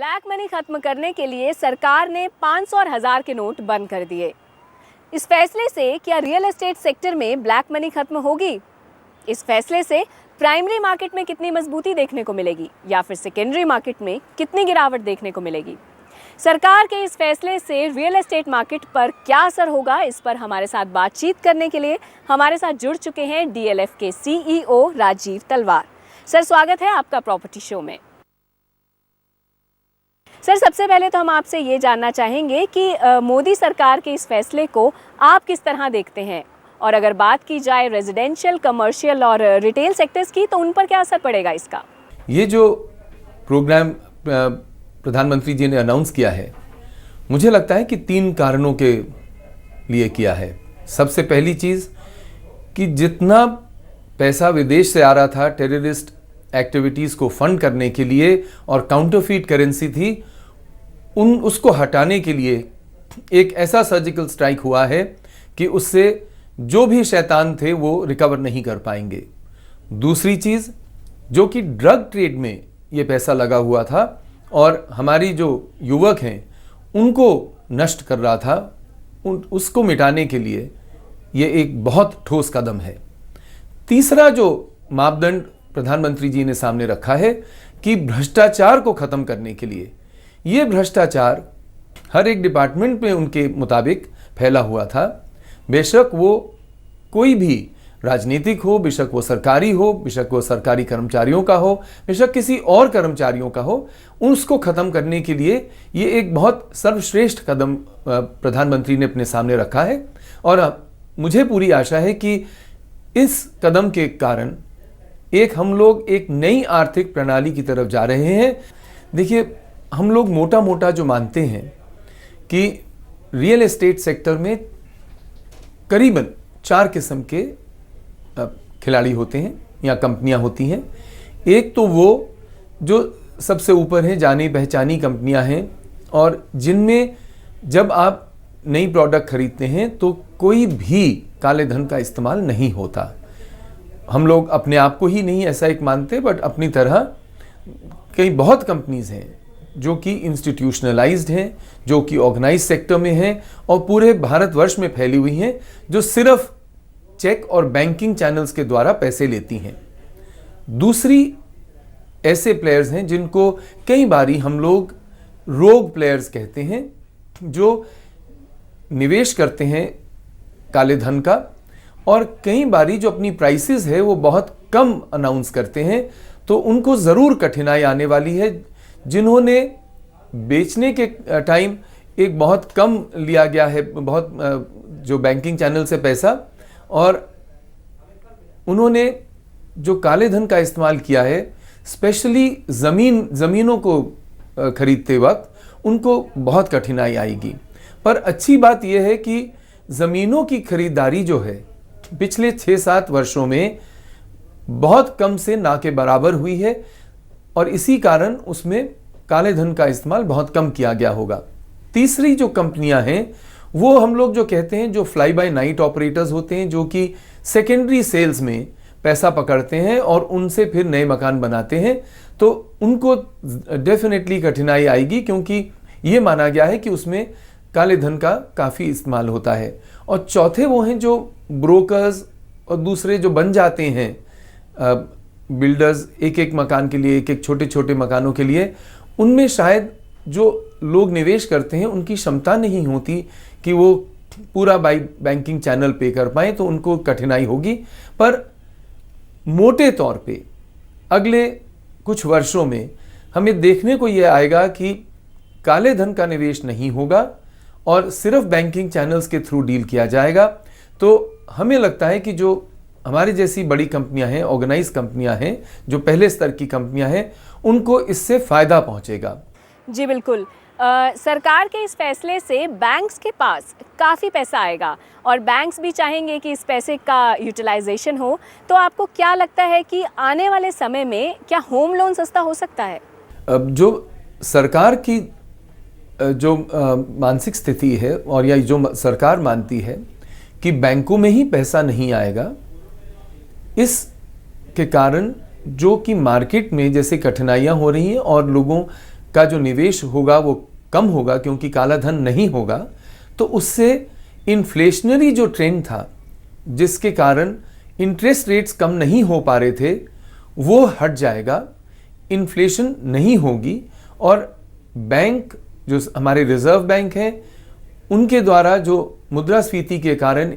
Black money खत्म करने के लिए सरकार ने 500 और 1000 के नोट बंद कर दिए। इस फैसले से क्या रियल एस्टेट सेक्टर में ब्लैक मनी खत्म होगी? इस फैसले से प्राइमरी मार्केट में कितनी मजबूती देखने को मिलेगी या फिर सेकेंडरी मार्केट में कितनी गिरावट देखने को मिलेगी? सरकार के इस फैसले से रियल एस्टेट मार्केट पर क्या असर होगा, इस पर हमारे साथ बातचीत करने के लिए हमारे साथ जुड़ चुके हैं DLF के CEO राजीव तलवार। सर, स्वागत है आपका प्रॉपर्टी शो में। सर, सबसे पहले तो हम आपसे ये जानना चाहेंगे कि मोदी सरकार के इस फैसले को आप किस तरह देखते हैं, और अगर बात की जाए रेजिडेंशियल, कमर्शियल और रिटेल सेक्टर्स की, तो उन पर क्या असर पड़ेगा इसका? ये जो प्रोग्राम प्रधानमंत्री जी ने अनाउंस किया है, मुझे लगता है कि 3 कारणों के लिए किया है। सबसे पहली चीज़ कि जितना पैसा विदेश से आ रहा था टेररिस्ट एक्टिविटीज़ को फंड करने के लिए और काउंटरफीट करेंसी थी, उसको हटाने के लिए एक ऐसा सर्जिकल स्ट्राइक हुआ है कि उससे जो भी शैतान थे वो रिकवर नहीं कर पाएंगे। दूसरी चीज़, जो कि ड्रग ट्रेड में ये पैसा लगा हुआ था और हमारी जो युवक हैं उनको नष्ट कर रहा था, उसको मिटाने के लिए ये एक बहुत ठोस कदम है। तीसरा जो मापदंड प्रधानमंत्री जी ने सामने रखा है कि भ्रष्टाचार को ख़त्म करने के लिए, ये भ्रष्टाचार हर एक डिपार्टमेंट में उनके मुताबिक फैला हुआ था। बेशक वो कोई भी राजनीतिक हो, बेशक वो सरकारी हो, बेशक वो सरकारी कर्मचारियों का हो, बेशक किसी और कर्मचारियों का हो, उसको ख़त्म करने के लिए ये एक बहुत सर्वश्रेष्ठ कदम प्रधानमंत्री ने अपने सामने रखा है। और मुझे पूरी आशा है कि इस कदम के कारण हम लोग एक नई आर्थिक प्रणाली की तरफ जा रहे हैं। देखिए, हम लोग मोटा मोटा जो मानते हैं कि रियल एस्टेट सेक्टर में करीबन 4 किस्म के खिलाड़ी होते हैं या कंपनियां होती हैं। एक तो वो जो सबसे ऊपर हैं, जानी पहचानी कंपनियां हैं, और जिनमें जब आप नई प्रोडक्ट खरीदते हैं तो कोई भी काले धन का इस्तेमाल नहीं होता। हम लोग अपने आप को ही नहीं ऐसा एक मानते, बट अपनी तरह कई बहुत कंपनीज हैं जो कि इंस्टीट्यूशनलाइज्ड हैं, जो कि ऑर्गेनाइज सेक्टर में हैं और पूरे भारतवर्ष में फैली हुई हैं, जो सिर्फ चेक और बैंकिंग चैनल्स के द्वारा पैसे लेती हैं। दूसरी ऐसे प्लेयर्स हैं जिनको कई बारी हम लोग रोग प्लेयर्स कहते हैं, जो निवेश करते हैं काले धन का, और कई बारी जो अपनी प्राइसेस है वो बहुत कम अनाउंस करते हैं। तो उनको ज़रूर कठिनाई आने वाली है। जिन्होंने बेचने के टाइम एक बहुत कम लिया गया है, बहुत जो बैंकिंग चैनल से पैसा, और उन्होंने जो काले धन का इस्तेमाल किया है, स्पेशली ज़मीनों को खरीदते वक्त उनको बहुत कठिनाई आएगी। पर अच्छी बात यह है कि ज़मीनों की खरीदारी जो है पिछले 6-7 वर्षों में बहुत कम से ना के बराबर हुई है, और इसी कारण उसमें काले धन का इस्तेमाल बहुत कम किया गया होगा। तीसरी जो कंपनियां हैं वो हम लोग जो कहते हैं जो फ्लाई बाय नाइट ऑपरेटर्स होते हैं, जो कि सेकेंडरी सेल्स में पैसा पकड़ते हैं और उनसे फिर नए मकान बनाते हैं, तो उनको डेफिनेटली कठिनाई आएगी, क्योंकि ये माना गया है कि उसमें काले धन का काफ़ी इस्तेमाल होता है। और चौथे वो हैं जो ब्रोकर्स और दूसरे जो बन जाते हैं बिल्डर्स, एक मकान के लिए, एक छोटे छोटे मकानों के लिए, उनमें शायद जो लोग निवेश करते हैं उनकी क्षमता नहीं होती कि वो पूरा बैंकिंग चैनल पे कर पाएँ, तो उनको कठिनाई होगी। पर मोटे तौर पे अगले कुछ वर्षों में हमें देखने को ये आएगा कि काले धन का निवेश नहीं होगा और सिर्फ बैंकिंग चैनल्स के थ्रू डील किया जाएगा। तो हमें लगता है कि जो हमारी जैसी बड़ी कंपनियां हैं, ऑर्गेनाइज कंपनियां हैं, जो पहले स्तर की कंपनियां हैं, उनको इससे फ़ायदा पहुंचेगा। जी बिल्कुल। सरकार के इस फैसले से बैंक्स के पास काफ़ी पैसा आएगा और बैंक्स भी चाहेंगे कि इस पैसे का यूटिलाइजेशन हो। तो आपको क्या लगता है कि आने वाले समय में क्या होम लोन सस्ता हो सकता है? जो सरकार की जो मानसिक स्थिति है, और या जो सरकार मानती है कि बैंकों में ही पैसा नहीं आएगा, इस के कारण जो कि मार्केट में जैसे कठिनाइयाँ हो रही हैं और लोगों का जो निवेश होगा वो कम होगा क्योंकि काला धन नहीं होगा, तो उससे इन्फ्लेशनरी जो ट्रेंड था जिसके कारण इंटरेस्ट रेट्स कम नहीं हो पा रहे थे वो हट जाएगा, इन्फ्लेशन नहीं होगी और बैंक जो हमारे रिजर्व बैंक हैं उनके द्वारा जो मुद्रास्फीति के कारण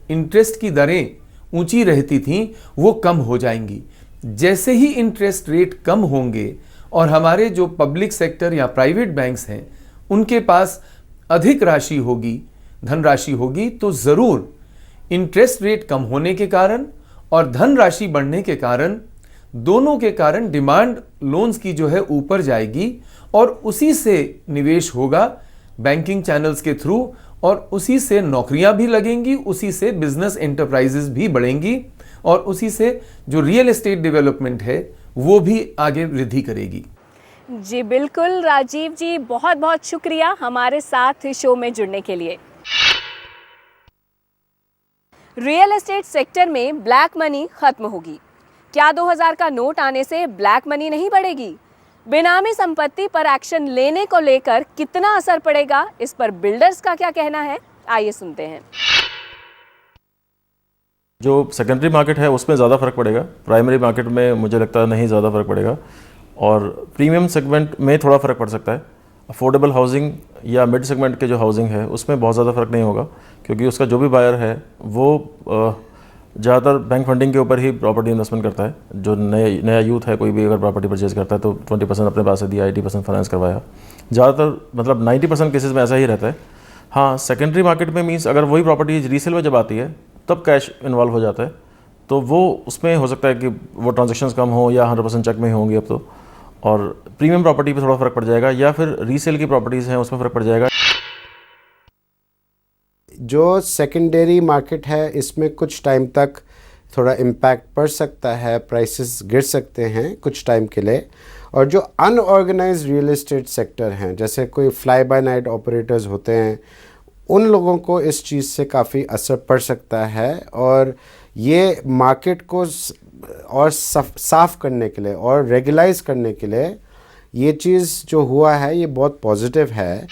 इंटरेस्ट की दरें ऊंची रहती थीं वो कम हो जाएंगी। जैसे ही इंटरेस्ट रेट कम होंगे और हमारे जो पब्लिक सेक्टर या प्राइवेट बैंक्स हैं उनके पास अधिक राशि होगी, धनराशि होगी, तो ज़रूर इंटरेस्ट रेट कम होने के कारण और धनराशि बढ़ने के कारण, दोनों के कारण डिमांड लोन्स की जो है ऊपर जाएगी और उसी से निवेश होगा बैंकिंग चैनल्स के थ्रू और उसी से नौकरियां भी लगेंगी, उसी से बिजनेस एंटरप्राइजेस भी बढ़ेंगी और उसी से जो रियल एस्टेट डेवलपमेंट है वो भी आगे वृद्धि करेगी। जी बिल्कुल राजीव जी, बहुत बहुत शुक्रिया हमारे साथ शो में जुड़ने के लिए। रियल एस्टेट सेक्टर में ब्लैक मनी खत्म होगी। क्या 2000 का नोट आने से ब्लैक मनी नहीं बढ़ेगी? बेनामी संपत्ति पर एक्शन लेने को लेकर कितना असर पड़ेगा, इस पर बिल्डर्स का क्या कहना है, आइए सुनते हैं। जो सेकेंडरी मार्केट है उसमें ज़्यादा फर्क पड़ेगा, प्राइमरी मार्केट में मुझे लगता है नहीं ज़्यादा फर्क पड़ेगा और प्रीमियम सेगमेंट में थोड़ा फ़र्क पड़ सकता है। अफोर्डेबल हाउसिंग या मिड सेगमेंट के जो हाउसिंग है उसमें बहुत ज़्यादा फर्क नहीं होगा क्योंकि उसका जो भी बायर है वो ज़्यादातर बैंक फंडिंग के ऊपर ही प्रॉपर्टी इन्वेस्टमेंट करता है। जो नया यूथ है, कोई भी अगर प्रॉपर्टी परचेज करता है तो 20% अपने पास से दिया, 80% फाइनेंस करवाया, ज़्यादातर मतलब 90% केसेस में ऐसा ही रहता है। हाँ, सेकेंडरी मार्केट में मीन्स अगर वही प्रॉपर्टी रीसेल में जब आती है तब कैश इन्वॉल्व हो जाता है, तो वो उसमें हो सकता है कि वो ट्रांजेक्शन्स कम हो या 100% चेक में ही होंगी अब तो, और प्रीमियम प्रॉपर्टी पे थोड़ा फ़र्क पड़ जाएगा या फिर रीसेल की प्रॉपर्टीज़ हैं उसमें फ़र्क पड़ जाएगा। जो सेकेंडरी मार्केट है इसमें कुछ टाइम तक थोड़ा इम्पैक्ट पड़ सकता है, प्राइसेस गिर सकते हैं कुछ टाइम के लिए। और जो अनऑर्गेनाइज्ड रियल एस्टेट सेक्टर हैं, जैसे कोई फ्लाई बाय नाइट ऑपरेटर्स होते हैं, उन लोगों को इस चीज़ से काफ़ी असर पड़ सकता है और ये मार्केट को और साफ करने के लिए और रेगुलाइज करने के लिए ये चीज़ जो हुआ है ये बहुत पॉजिटिव है।